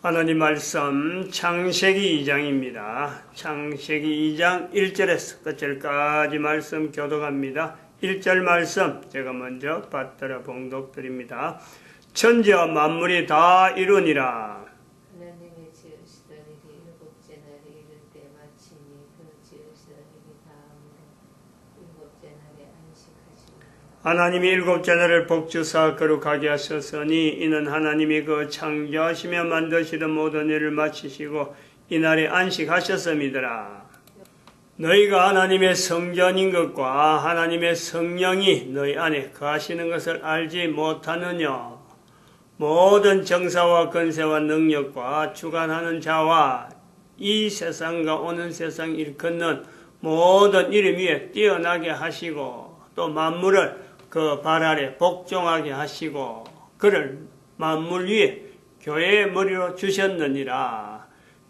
하나님 말씀 창세기 2장입니다. 창세기 2장 1절에서 끝절까지 말씀 교독합니다. 1절 말씀 제가 먼저 받들어 봉독드립니다. 천지와 만물이 다 이루니라. 하나님이 지으시던 일이 일곱째 날에 이를 때 마치니 그 지으시던 일이 다음으로 일곱째 날에 안식하시니라. 하나님이 일곱째 날을 복주사 거룩하게 하셨으니 이는 하나님이 그 창조하시며 만드시던 모든 일을 마치시고 이날에 안식하셨음이더라. 너희가 하나님의 성전인 것과 하나님의 성령이 너희 안에 거하시는 것을 알지 못하느냐. 모든 정사와 권세와 능력과 주관하는 자와 이 세상과 오는 세상 일컫는 모든 이름 위에 뛰어나게 하시고 또 만물을 그 발 아래 복종하게 하시고 그를 만물 위에 교회의 머리로 주셨느니라.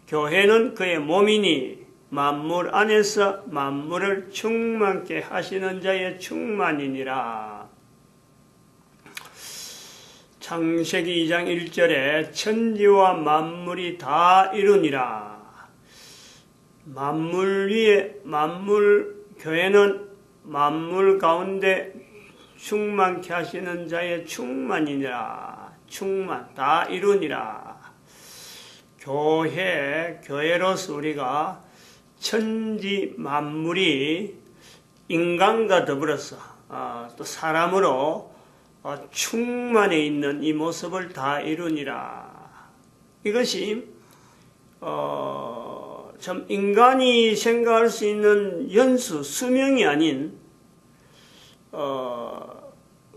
교회는 그의 몸이니 만물 안에서 만물을 충만케 하시는 자의 충만이니라. 창세기 2장 1절에 천지와 만물이 다 이루니라. 만물 위에 교회는 만물 가운데 충만케 하시는 자의 충만이니라. 충만, 다 이루니라. 교회로서 우리가 천지 만물이 인간과 더불어서 또 사람으로 충만해 있는 이 모습을 다 이루니라. 이것이 참 인간이 생각할 수 있는 연수, 수명이 아닌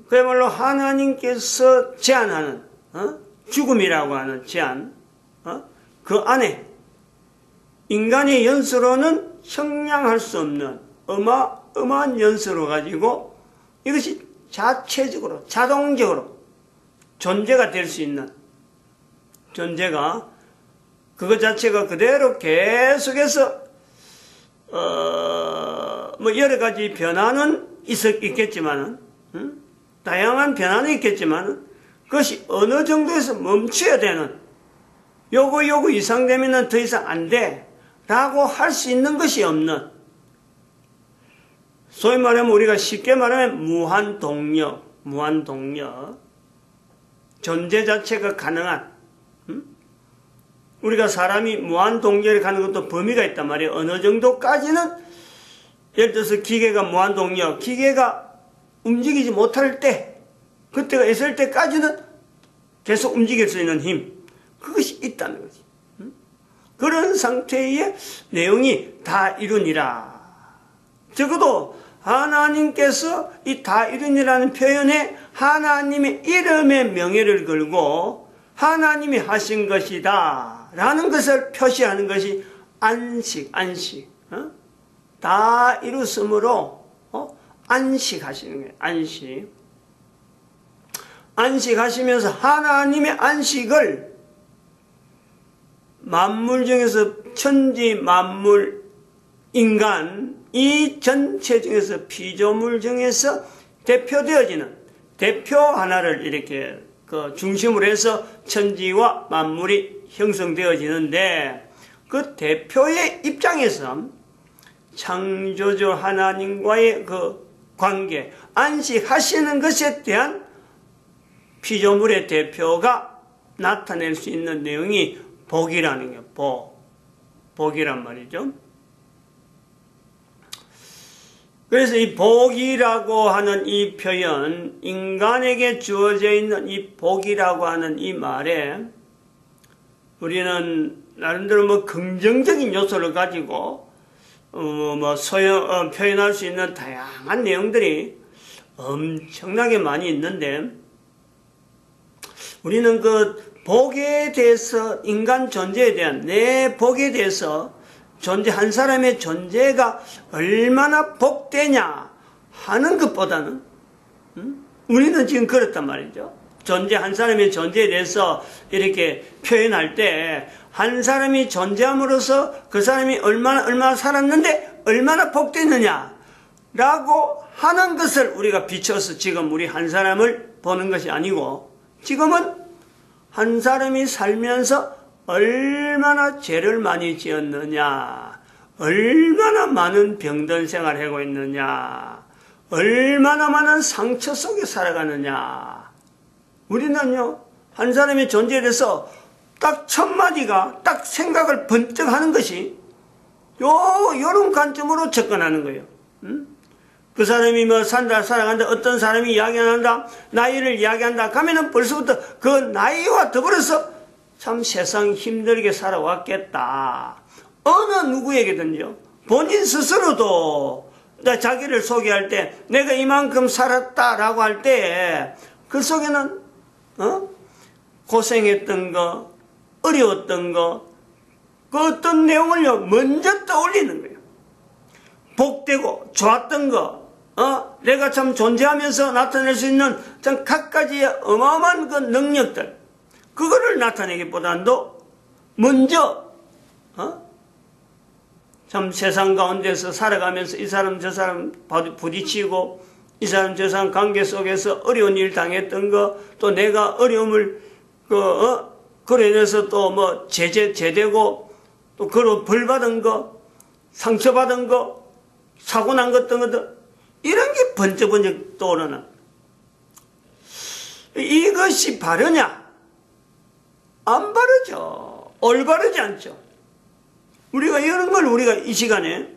그야말로 하나님께서 제한하는 죽음이라고 하는 제한, 그 안에 인간의 연수로는 형량할 수 없는 어마어마한 연수로 가지고 이것이 자체적으로 자동적으로 존재가 될 수 있는 존재가 그것 자체가 그대로 계속해서 뭐 여러 가지 변화는 있겠지만은 다양한 변화는 있겠지만은 그것이 어느 정도에서 멈춰야 되는 요거 이상 되면은 더 이상 안 돼 라고 할 수 있는 것이 없는, 소위 말하면 우리가 쉽게 말하면 무한동력 존재 자체가 가능한, 우리가 사람이 무한동력에 가는 것도 범위가 있단 말이에요. 어느 정도까지는, 예를 들어서 기계가 무한동력, 기계가 움직이지 못할 때, 그때가 있을 때까지는 계속 움직일 수 있는 힘, 그것이 있다는 거지. 그런 상태의 내용이 다 이루니라. 적어도 하나님께서 이 다 이루니라는 표현에 하나님의 이름의 명예를 걸고 하나님이 하신 것이다 라는 것을 표시하는 것이 안식. 다 이루었으므로 안식하시는 거예요. 안식하시면서 하나님의 안식을 만물 중에서 천지 만물 인간 이 전체 중에서 피조물 중에서 대표되어지는 대표 하나를 이렇게 그 중심으로 해서 천지와 만물이 형성되어지는데, 그 대표의 입장에서 창조주 하나님과의 그 관계, 안식하시는 것에 대한 피조물의 대표가 나타낼 수 있는 내용이 복이라는 게 복이란 말이죠. 그래서 이 복이라고 하는 이 표현, 인간에게 주어져 있는 이 복이라고 하는 이 말에 우리는 나름대로 긍정적인 요소를 가지고 표현할 수 있는 다양한 내용들이 엄청나게 많이 있는데, 우리는 그 복에 대해서, 인간 존재에 대한 내 복에 대해서, 한 사람의 존재가 얼마나 복되냐 하는 것보다는, 우리는 지금 그렇단 말이죠. 한 사람의 존재에 대해서 이렇게 표현할 때, 한 사람이 존재함으로써 그 사람이 얼마나 살았는데 얼마나 복됐느냐 라고 하는 것을 우리가 비춰서 지금 우리 한 사람을 보는 것이 아니고, 지금은 한 사람이 살면서 얼마나 죄를 많이 지었느냐, 얼마나 많은 병든 생활을 하고 있느냐, 얼마나 많은 상처 속에 살아가느냐. 우리는요, 한 사람의 존재에 대해서 딱 첫 마디가 딱 생각을 번쩍 하는 것이 요런 관점으로 접근하는 거예요. 그 사람이 뭐 살아간다, 어떤 사람이 이야기한다, 나이를 이야기한다, 가면은 벌써부터 그 나이와 더불어서 참 세상 힘들게 살아왔겠다. 어느 누구에게든요, 본인 스스로도 자기를 소개할 때 내가 이만큼 살았다라고 할 때 그 속에는 고생했던 거, 어려웠던 거, 그 어떤 내용을요 먼저 떠올리는 거예요. 복되고 좋았던 거, 내가 참 존재하면서 나타낼 수 있는 참 각가지의 어마어마한 그 능력들, 그거를 나타내기보다도 먼저 참 세상 가운데서 살아가면서 이 사람 저 사람 부딪히고 이 사람 저 사람 관계 속에서 어려운 일 당했던 거, 또 내가 어려움을 그로 인해서 또 뭐 제되고 또 그로 벌 받은 거, 상처 받은 거, 사고 난 것 같은 것들, 이런 게 번쩍번쩍 떠오르는, 이것이 바르냐? 안 바르죠. 올바르지 않죠. 우리가 이런 걸 우리가 이 시간에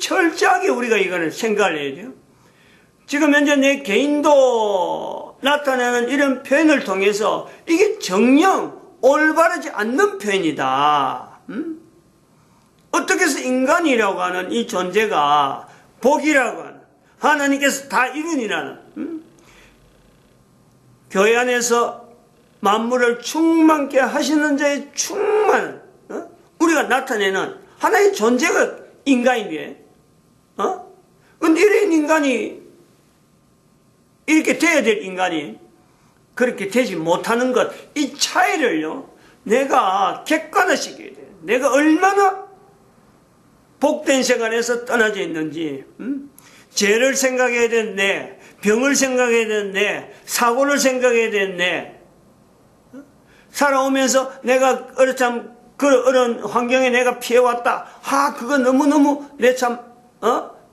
철저하게 우리가 이거를 생각을 해야 돼요. 지금 현재 내 개인도 나타내는 이런 표현을 통해서 이게 정녕 올바르지 않는 표현이다. 어떻게 해서 인간이라고 하는 이 존재가 복이라고 하는, 하나님께서 다 이룬이라는, 교회 안에서 만물을 충만케 하시는 자의 충만, 우리가 나타내는 하나의 존재가 인간인데, 근데 이런 인간이, 이렇게 되어야 될 인간이 그렇게 되지 못하는 것, 이 차이를요, 내가 객관화시켜야 돼요. 내가 얼마나 복된 생활에서 떠나져 있는지, 죄를 생각해야 되는데, 병을 생각해야 되는데, 사고를 생각해야 되는데, 살아오면서 내가 그런 환경에 내가 피해왔다. 그거 너무너무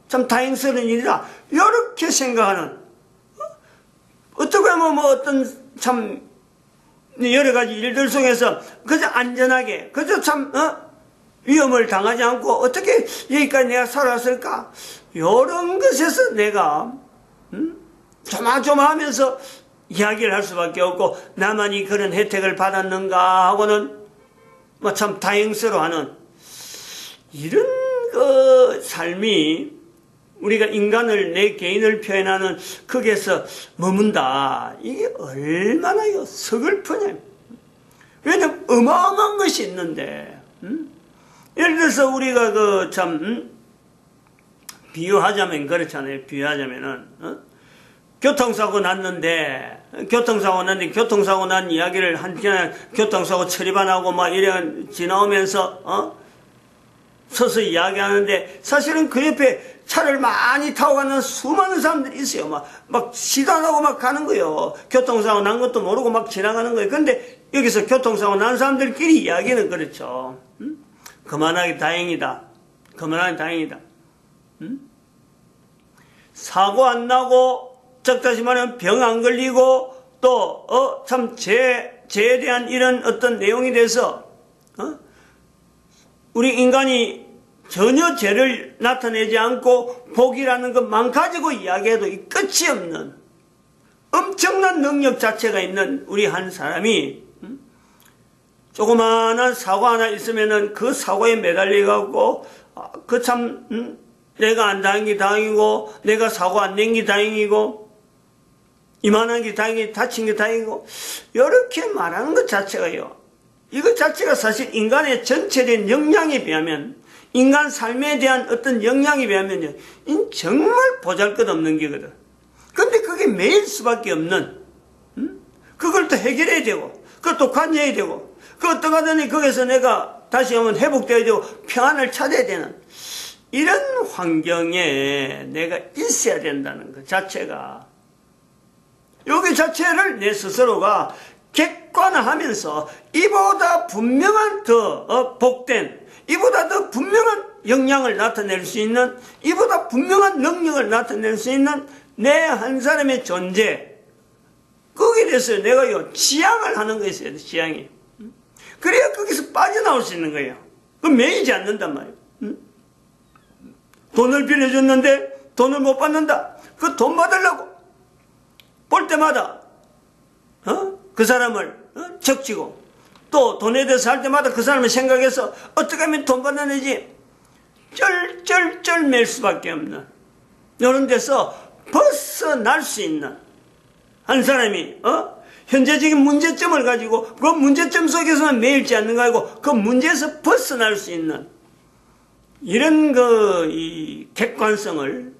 참 다행스러운 일이다. 이렇게 생각하는, 어떻게 하면 뭐 어떤 참 여러 가지 일들 속에서 그저 안전하게, 그저 참 위험을 당하지 않고 어떻게 여기까지 내가 살아왔을까? 이런 것에서 내가 조마조마하면서 이야기를 할 수밖에 없고, 나만이 그런 혜택을 받았는가 하고는 뭐 참 다행스러워하는 이런 그 삶이, 우리가 인간을, 내 개인을 표현하는 거기에서 머문다. 이게 얼마나 서글프냐. 왜냐면 어마어마한 것이 있는데, 예를 들어서 우리가 비유하자면 그렇잖아요. 비유하자면은, 교통사고 났는데, 교통사고 난 이야기를 교통사고 처리반하고 막 이래 지나오면서, 서서 이야기하는데, 사실은 그 옆에 차를 많이 타고 가는 수많은 사람들이 있어요. 막 시단하고 막 가는 거예요. 교통사고 난 것도 모르고 막 지나가는 거예요. 근데 여기서 교통사고 난 사람들끼리 이야기는 그렇죠. 그만하기 다행이다. 그만하기 다행이다. 사고 안 나고, 적다시 말하면 병 안 걸리고, 또, 참 죄에 대한 이런 어떤 내용이 돼서, 우리 인간이 전혀 죄를 나타내지 않고 복이라는 것만 가지고 이야기해도 이 끝이 없는 엄청난 능력 자체가 있는 우리 한 사람이, 조그마한 사고 하나 있으면은 그 사고에 매달려갖고, 내가 안 당한 게 다행이고, 내가 사고 안 낸 게 다행이고, 이만한 게 다행이고, 다친 게 다행이고, 이렇게 말하는 것 자체가요, 이것 자체가 사실 인간의 전체된 역량에 비하면, 인간 삶에 대한 어떤 역량에 비하면요, 정말 보잘것없는 게거든. 근데 그게 매일 수밖에 없는, 그걸 또 해결해야 되고, 그것도 관여해야 되고, 어떡 하더니 거기서 내가 다시 한번 회복되어야 되고, 평안을 찾아야 되는, 이런 환경에 내가 있어야 된다는 것 자체가, 여기 자체를 내 스스로가 객관화하면서 이보다 분명한 더 복된, 이보다 더 분명한 영향을 나타낼 수 있는, 이보다 분명한 능력을 나타낼 수 있는 내 한 사람의 존재, 거기에 대해서 내가요 지향을 하는 거 있어요. 지향이. 그래야 거기서 빠져나올 수 있는 거예요. 그럼 매이지 않는단 말이에요. 돈을 빌려줬는데 돈을 못 받는다. 그 돈 받으려고 볼 때마다 그 사람을 적치고, 또 돈에 대해서 할 때마다 그 사람을 생각해서 어떻게 하면 돈 받아내지 쩔쩔쩔 맬 수밖에 없는, 이런 데서 벗어날 수 있는 한 사람이 현재적인 문제점을 가지고 그 문제점 속에서만 매일지 않는 거 아니고 그 문제에서 벗어날 수 있는 이런 이 객관성을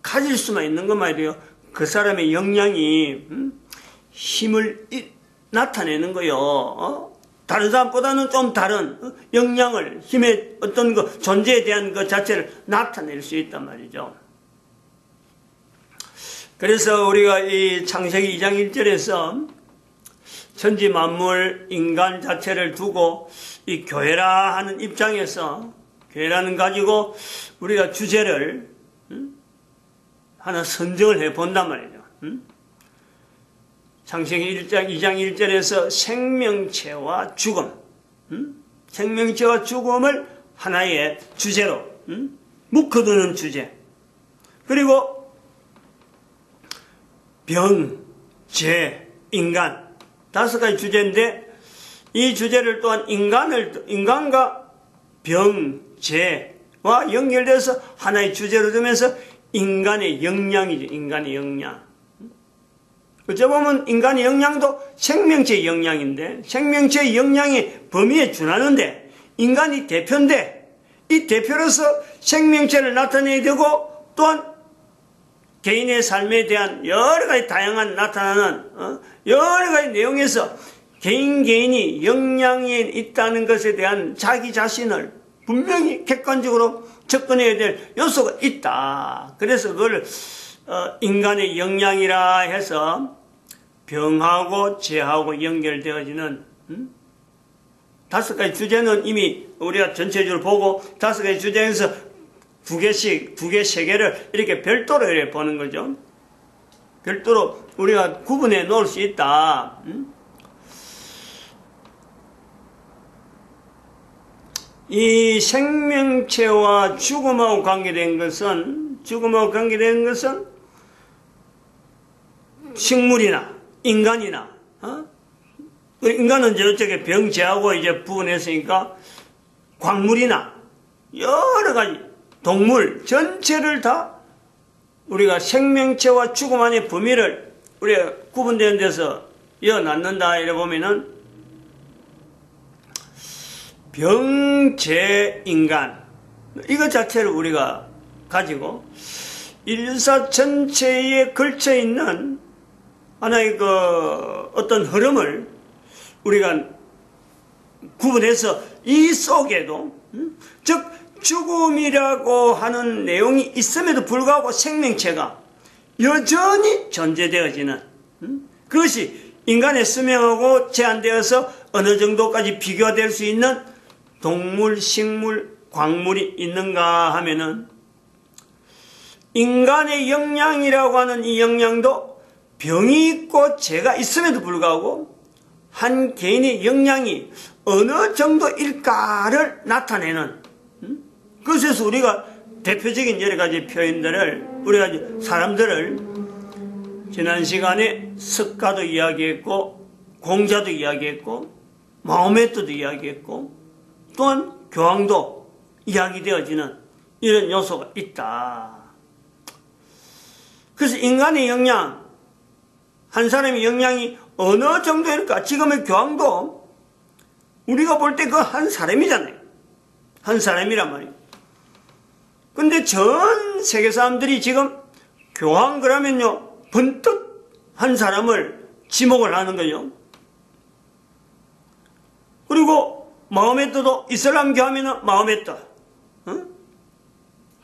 가질 수만 있는 것 말이에요. 그 사람의 역량이 힘을 나타내는 거요. 다른 사람보다는 좀 다른 역량을, 힘의 어떤 그 존재에 대한 그 자체를 나타낼 수 있단 말이죠. 그래서 우리가 이 창세기 2장 1절에서 천지 만물 인간 자체를 두고 이 교회라 하는 입장에서, 교회라는 가지고 우리가 주제를 하나 선정을 해 본단 말이죠. 창세기 2장 1절에서 생명체와 죽음, 생명체와 죽음을 하나의 주제로 묶어두는 주제, 그리고 병, 죄, 인간, 5가지 주제인데, 이 주제를 또한 인간과 병, 죄와 연결돼서 하나의 주제로 두면서 인간의 역량이죠. 인간의 역량. 어찌 보면 인간의 역량도 생명체의 역량인데, 생명체의 역량의 범위에 준하는데, 인간이 대표인데, 이 대표로서 생명체를 나타내야 되고, 또한 개인의 삶에 대한 여러 가지 다양한 나타나는 여러 가지 내용에서 개인이 역량이 있다는 것에 대한 자기 자신을 분명히 객관적으로 접근해야 될 요소가 있다. 그래서 그걸 인간의 역량이라 해서 병하고 죄하고 연결되어지는 5가지 주제는 이미 우리가 전체적으로 보고 5가지 주제에서 2개, 3개를 이렇게 별도로 이렇게 보는 거죠. 별도로 우리가 구분해 놓을 수 있다. 이 생명체와 죽음하고 관계된 것은, 식물이나 인간이나, 인간은 저쪽에 병재하고 이제 부분했으니까 광물이나 여러 가지 동물 전체를 다 우리가 생명체와 죽음 안의 범위를 우리가 구분되는 데서 이어놨는다. 이래 보면은 병, 재, 인간, 이것 자체를 우리가 가지고 인류사 전체에 걸쳐 있는 하나의 그 어떤 흐름을 우리가 구분해서 이 속에도, 즉 죽음이라고 하는 내용이 있음에도 불구하고 생명체가 여전히 존재되어지는, 그것이 인간의 수명하고 제한되어서 어느 정도까지 비교될 수 있는 동물, 식물, 광물이 있는가 하면은 인간의 역량이라고 하는 이 역량도 병이 있고 죄가 있음에도 불구하고 한 개인의 역량이 어느 정도일까를 나타내는, 그래서 우리가 대표적인 여러 가지 표현들을, 우리가 사람들을 지난 시간에 석가도 이야기했고, 공자도 이야기했고, 마호메트도 이야기했고, 또한 교황도 이야기되어지는 이런 요소가 있다. 그래서 인간의 역량, 한 사람의 역량이 어느 정도일까? 지금의 교황도 우리가 볼 때 그 한 사람이잖아요. 한 사람이란 말이에요. 근데 전 세계 사람들이 지금 교황 그러면요, 번뜩 한 사람을 지목을 하는 거죠. 그리고 마호메트도 이슬람교 하면은 마호메트,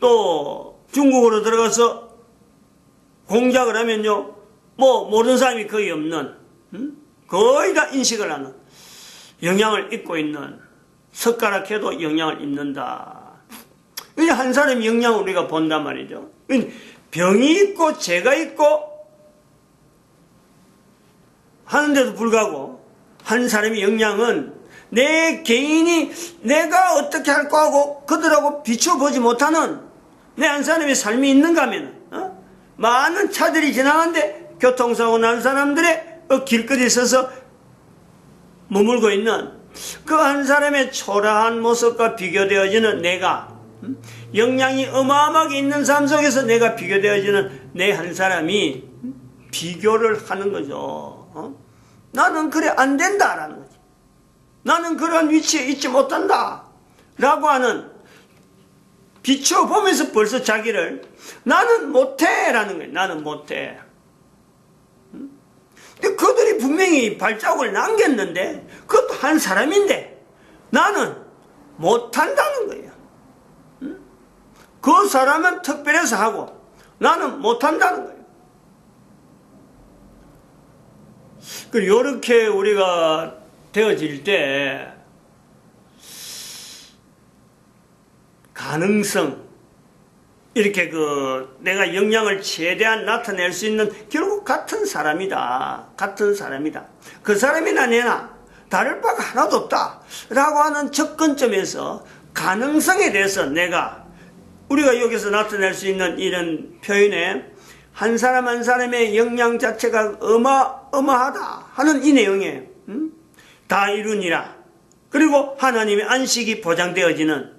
또 중국으로 들어가서 공작을 하면요, 뭐 모르는 사람이 거의 없는 거의 다 인식을 하는, 영향을 입고 있는, 숟가락해도 영향을 입는다. 한 사람의 영향을 우리가 본단 말이죠. 병이 있고 죄가 있고 하는데도 불구하고 한 사람의 영향은 내 개인이 내가 어떻게 할까 하고 그들하고 비춰보지 못하는 내 한 사람의 삶이 있는가 하면 많은 차들이 지나가는데 교통사고 난 사람들의 길거리에 서서 머물고 있는 그 한 사람의 초라한 모습과 비교되어지는 내가, 영향이 어마어마하게 있는 삶 속에서 내가 비교되어지는 내 한 사람이 비교를 하는 거죠. 나는 그래 안 된다라는 거지. 나는 그런 위치에 있지 못한다 라고 하는, 비춰보면서 벌써 자기를 나는 못해 라는 거예요. 나는 못해. 근데 그들이 분명히 발자국을 남겼는데 그것도 한 사람인데 나는 못한다는 거예요. 그 사람은 특별해서 하고 나는 못한다는 거예요. 이렇게 우리가 되어질 때 가능성, 이렇게 내가 영향을 최대한 나타낼 수 있는 결국 같은 사람이다. 같은 사람이다. 그 사람이나 내나 다를 바가 하나도 없다. 라고 하는 접근점에서 가능성에 대해서 우리가 여기서 나타낼 수 있는 이런 표현에 한 사람 한 사람의 영향 자체가 어마어마하다 하는 이 내용에 다 이루니라. 그리고 하나님의 안식이 보장되어지는,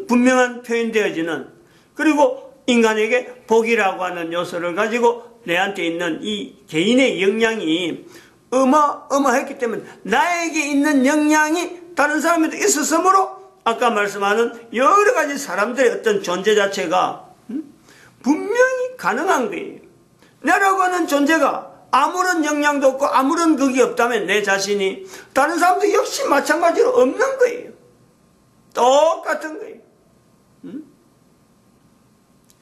분명한 표현되어지는, 그리고 인간에게 복이라고 하는 요소를 가지고 내한테 있는 이 개인의 영향이 어마어마했기 때문에 나에게 있는 영향이 다른 사람에도 있었으므로 아까 말씀하는 여러 가지 사람들의 어떤 존재 자체가 분명히 가능한 거예요. 내라고 하는 존재가 아무런 영향도 없고 아무런 극이 없다면 내 자신이 다른 사람도 역시 마찬가지로 없는 거예요. 똑같은 거예요.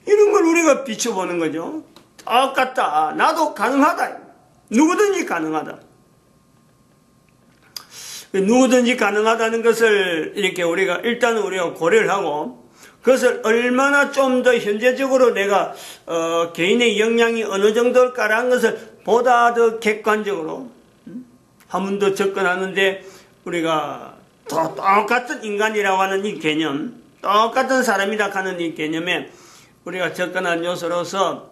이런 걸 우리가 비춰보는 거죠. 똑같다. 나도 가능하다. 누구든지 가능하다. 누구든지 가능하다는 것을 이렇게 우리가 고려를 하고 그것을 얼마나 좀 더 현재적으로 내가 개인의 영향이 어느 정도일까라는 것을 보다 더 객관적으로 한 번 더 접근하는데 우리가 똑같은 인간이라고 하는 이 개념, 똑같은 사람이라 하는 이 개념에 우리가 접근한 요소로서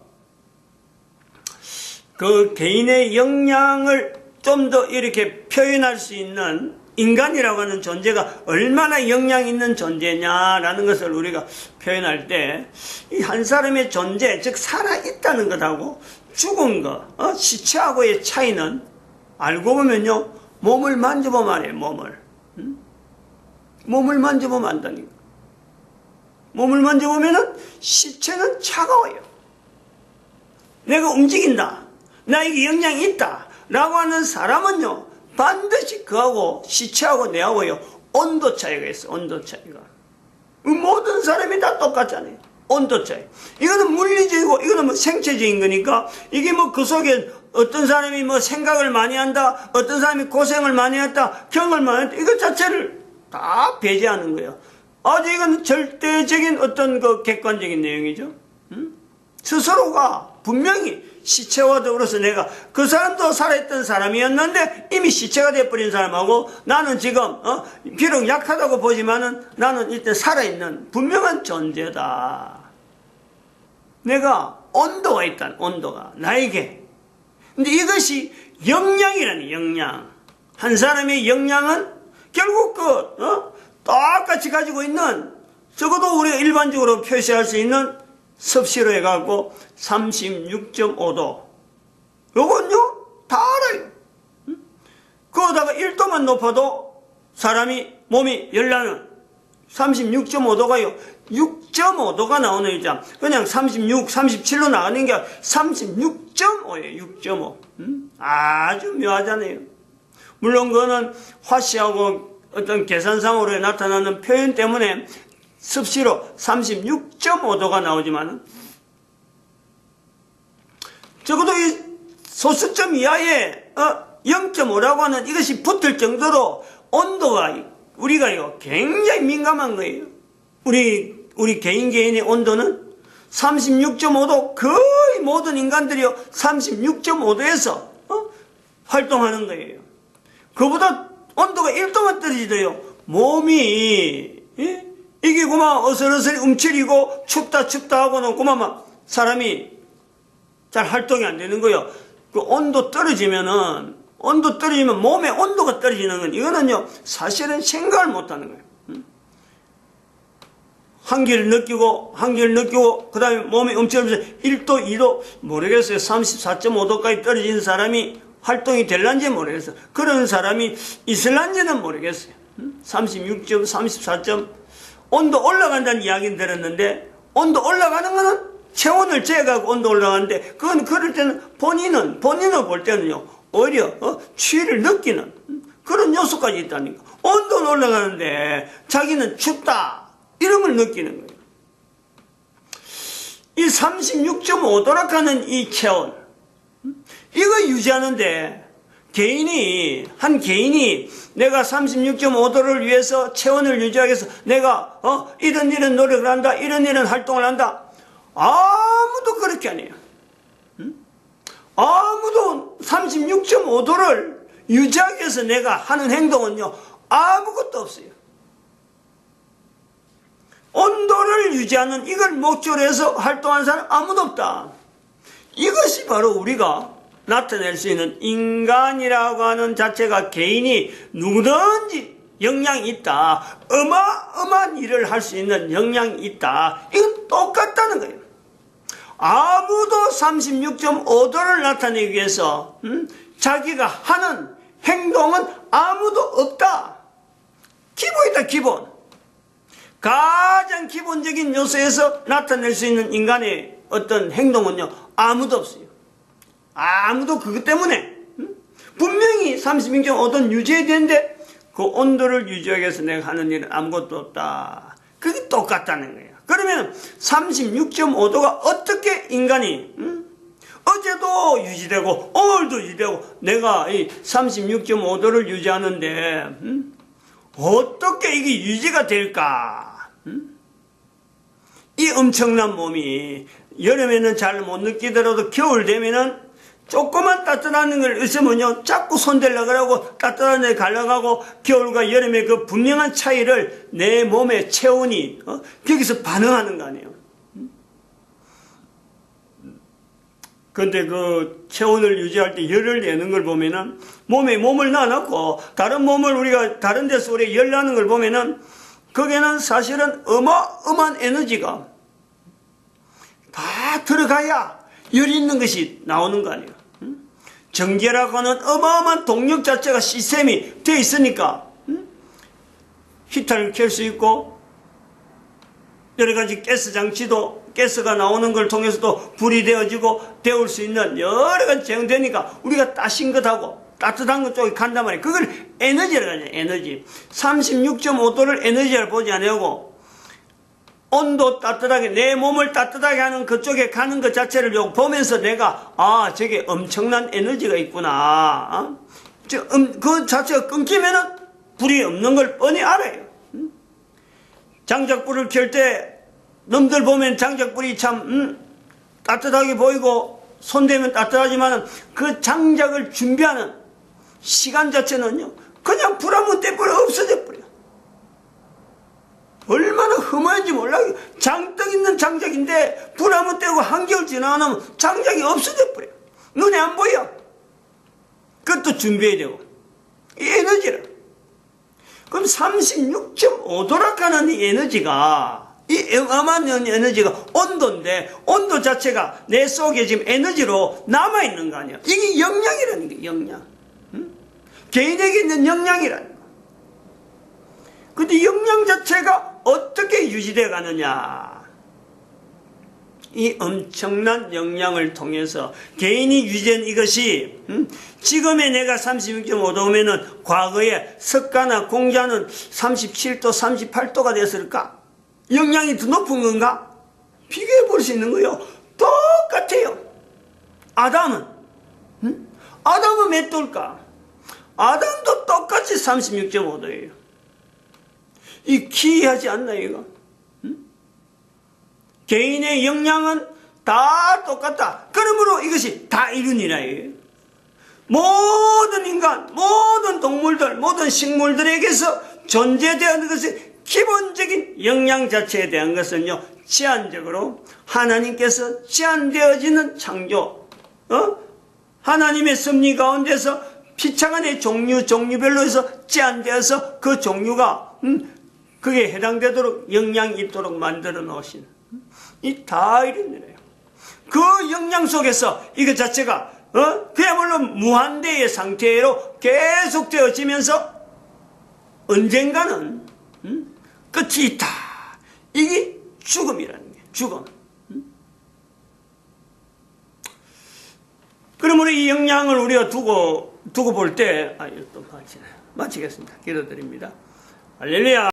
그 개인의 영향을 좀 더 이렇게 표현할 수 있는 인간이라고 하는 존재가 얼마나 영향 있는 존재냐라는 것을 우리가 표현할 때 이 한 사람의 존재, 즉 살아있다는 것하고 죽은 것, 시체하고의 차이는 알고 보면요, 몸을 만져보면 알아요. 몸을 만져보면 안다니까. 몸을 만져보면은 시체는 차가워요. 내가 움직인다, 나에게 영향이 있다 라고 하는 사람은요, 반드시 그하고 시체하고 내하고요 온도 차이가 있어. 온도 차이가. 모든 사람이 다 똑같잖아요. 온도 차이. 이거는 물리적이고 이거는 뭐 생체적인 거니까 이게 뭐 그 속에 어떤 사람이 뭐 생각을 많이 한다, 어떤 사람이 고생을 많이 했다, 경을 많이 했다, 이것 자체를 다 배제하는 거예요. 아주 이건 절대적인 어떤 그 객관적인 내용이죠. 스스로가 분명히 시체와 더불어서 내가 그 사람도 살아있던 사람이었는데 이미 시체가 되어버린 사람하고 나는 지금 비록 약하다고 보지만은 나는 일단 살아있는 분명한 존재다. 내가 온도가 있다. 온도가 나에게. 근데 이것이 영향이라니. 영향. 한 사람의 영향은 결국 똑같이 가지고 있는, 적어도 우리가 일반적으로 표시할 수 있는 섭씨로 해갖고 36.5도. 요건요, 다 알아요. 그거다가 1도만 높아도 몸이 열나는 36.5도가요, 6.5도가 나오는 이자. 그냥 36, 37로 나가는 게 36.5예요, 6.5. 아주 묘하잖아요. 물론 그거는 화씨하고 어떤 계산상으로 나타나는 표현 때문에 습시로 36.5도가 나오지만 적어도 이 소수점 이하의 0.5라고 하는 이것이 붙을 정도로 온도가 우리가요 굉장히 민감한 거예요. 우리 개인의 온도는 36.5도, 거의 모든 인간들이요 36.5도에서 활동하는 거예요. 그보다 온도가 1도만 떨어지도요 몸이 이게 그만 어슬어슬 움츠리고 춥다 하고는 그만 막 사람이 잘 활동이 안 되는 거예요. 그 온도 떨어지면 몸의 온도가 떨어지는 건 이거는요 사실은 생각을 못 하는 거예요. 한기를 느끼고 그 다음에 몸이 움츠리면서 1도 2도 모르겠어요. 34.5도까지 떨어진 사람이 활동이 될란지 모르겠어요. 그런 사람이 있을란지는 모르겠어요. 36점 34점 온도 올라간다는 이야기는 들었는데, 온도 올라가는 거는 체온을 재가지고 온도 올라가는데, 그건 그럴 때는 본인을 볼 때는요 오히려 추위를 느끼는 그런 요소까지 있다니까. 온도는 올라가는데 자기는 춥다 이런 걸 느끼는 거예요. 이 36.5도라 하는 이 체온, 이거 유지하는데 한 개인이 내가 36.5도를 위해서 체온을 유지하기 위해서 내가 이런 노력을 한다, 이런 활동을 한다, 아무도 그렇게 안 해요. 아무도 36.5도를 유지하기 위해서 내가 하는 행동은요 아무것도 없어요. 온도를 유지하는 이걸 목적으로 해서 활동하는 사람 아무도 없다. 이것이 바로 우리가 나타낼 수 있는 인간이라고 하는 자체가 개인이 누구든지 역량이 있다, 어마어마한 일을 할 수 있는 역량이 있다, 이건 똑같다는 거예요. 아무도 36.5도를 나타내기 위해서 자기가 하는 행동은 아무도 없다. 기본이다, 기본. 가장 기본적인 요소에서 나타낼 수 있는 인간의 어떤 행동은요 아무도 없어요. 아무도 그것 때문에 분명히 36.5도는 유지해야 되는데 그 온도를 유지하기 위해서 내가 하는 일은 아무것도 없다. 그게 똑같다는 거예요. 그러면 36.5도가 어떻게 인간이 어제도 유지되고 오늘도 유지되고 내가 이 36.5도를 유지하는데 어떻게 이게 유지가 될까? 이 엄청난 몸이 여름에는 잘 못 느끼더라도 겨울 되면은 조그만 따뜻한 걸 있으면요 자꾸 손대려고 하고 따뜻한 데 가려고 겨울과 여름의 그 분명한 차이를 내 몸의 체온이 거기서 반응하는 거 아니에요. 근데 그 체온을 유지할 때 열을 내는 걸 보면은 몸에 몸을 놔놓고 다른 몸을 우리가 다른 데서 우리가 열 나는 걸 보면은 거기에는 사실은 어마어마한 에너지가 다 들어가야 열이 있는 것이 나오는 거 아니에요. 전기라고 하는 어마어마한 동력 자체가 시스템이 되어 있으니까 히터를 켤 수 있고 여러 가지 가스 장치도 가스가 나오는 걸 통해서도 불이 되어지고 데울 수 있는 여러 가지 제공되니까 우리가 따신 것하고 따뜻한 것 쪽에 간단 말이에요. 그걸 에너지라고 하죠. 에너지. 36.5도를 에너지를 보지 않고 온도 따뜻하게 내 몸을 따뜻하게 하는 그쪽에 가는 것 자체를 보면서 내가 저게 엄청난 에너지가 있구나. 그 자체가 끊기면은 불이 없는 걸 뻔히 알아요. 장작불을 켤 때 놈들 보면 장작불이 참 따뜻하게 보이고 손대면 따뜻하지만 그 장작을 준비하는 시간 자체는요 그냥 불 한번 떼버려 없어져 버려. 얼마나 흠한지 몰라. 장떡 있는 장작인데 불 한번 떼고 한겨울 지나가면 장작이 없어져 버려. 눈에 안 보여. 그것도 준비해야 되고 이 에너지라. 그럼 36.5도라 하는 이 에너지가 이 어마어마한 에너지가 온도인데 온도 자체가 내 속에 지금 에너지로 남아있는 거 아니야. 이게 영양이라는 게 영양. 개인에게 있는 영양이라는 거. 근데 영양 자체가 어떻게 유지되어 가느냐. 이 엄청난 영양을 통해서 개인이 유지한 이것이 지금의 내가 36.5도면은 과거에 석가나 공자는 37도 38도가 됐을까? 영양이 더 높은 건가? 비교해 볼 수 있는 거예요. 똑같아요. 아담은 몇 도일까? 아담도 똑같이 36.5도예요. 이 기이하지 않나 이거? 개인의 역량은 다 똑같다. 그러므로 이것이 다 이룬이라 이거예요. 모든 인간, 모든 동물들, 모든 식물들에게서 존재되는 것이 기본적인 역량 자체에 대한 것은요, 제한적으로 하나님께서 제한되어지는 창조, 하나님의 섭리 가운데서 피차간의 종류별로 해서 제한되어서 그 종류가 그게 해당되도록 역량이 있도록 만들어 놓으신 이 다 이런 그 역량 속에서 이것 자체가 그야말로 무한대의 상태로 계속되어지면서 언젠가는 끝이 있다. 이게 죽음이라는 게 죽음. 그러므로 이 역량을 우리가 두고 볼 때 또 마치겠습니다. 기도드립니다. 할렐루야.